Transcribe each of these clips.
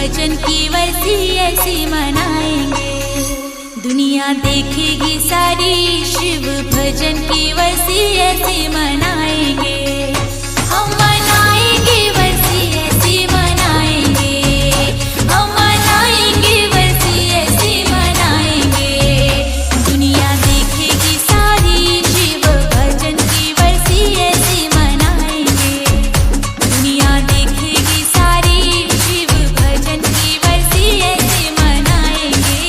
भजन की वर्षी ऐसी मनाएंगे। दुनिया देखेगी सारी शिव भजन की वर्षी ऐसी मनाएंगे। हम मनाएंगे वर्षी ऐसी मनाएंगे। हम मनाएंगे वर्षी ऐसी मनाएंगे। दुनिया देखेगी सारी शिव भजन की वर्षी ऐसी मनाएंगे। दुनिया देखेगी सारी शिव भजन की वर्षी ऐसी मनाएंगे।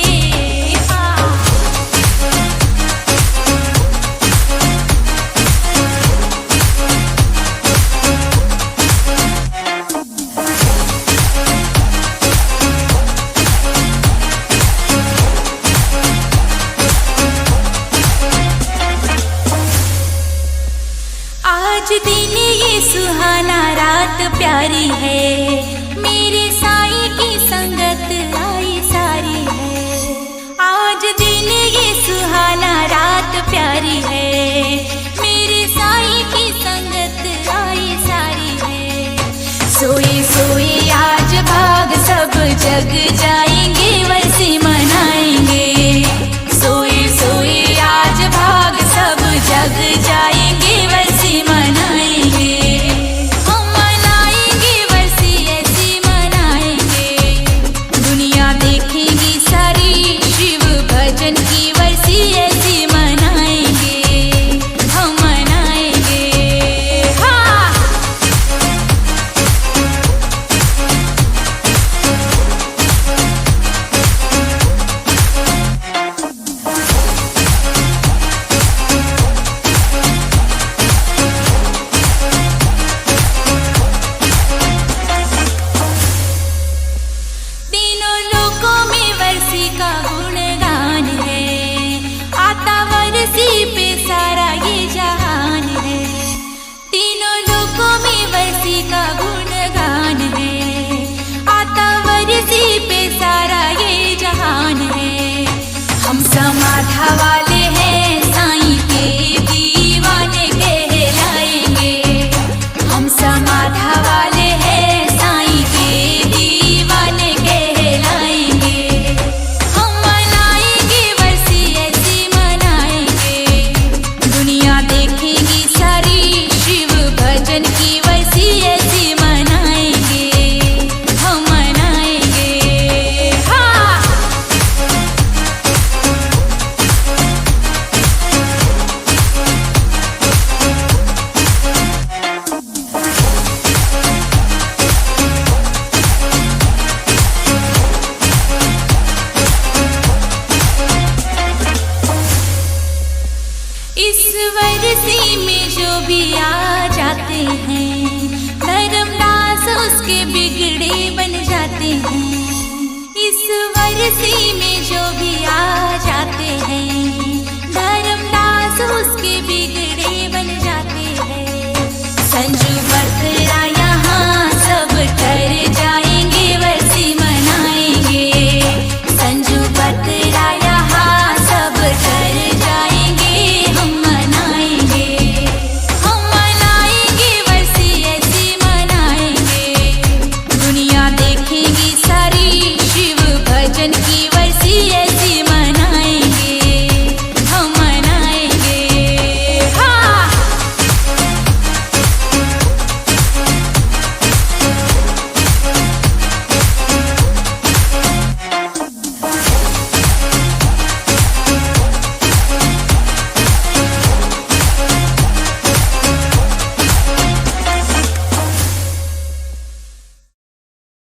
आज दिन ये सुहाना रात प्यारी है, मेरे साईं की संगत आई सारी है। आज दिन ये सुहाना रात प्यारी है, मेरे साईं की संगत आई सारी है। सोए सोए आज भाग सब जग जाएंगे वर्षी मनाएंगे। सोए सोए आज भाग सब जग जाएंगे वर्षी मनाएंगे। हम मनाएंगे वर्षी ऐसी मनाएंगे। दुनिया देखेगी सारी शिव भजन की वर्षी ऐसी मनाएंगे। हम मनाएंगे। हाँ तीनों लोकों में वर्षी का गुणगान है, आता वर्षी पे सारा ये जहान है। तीनों लोकों में वर्षी का गुणगान है, आता वर्षी पे सारा ये जहान है। हम समाधा वाले हैं साईं के दीवाने कहलाएंगे। हम समाधा वाले हैं साईं के दीवाने कहलाएंगे। हम मनाएंगे वर्षी ऐसी मनाएंगे। दुनिया देखेगी सारी शिव भजन की वर्षी ऐसी मनाएंगे। हम मनाएंगे। हाँ इस वर्षी में जो भी आ जाते हैं, धर्मदास उसके बिगड़े बन जाते हैं। इस वर्षी में जो भी आ जाते हैं,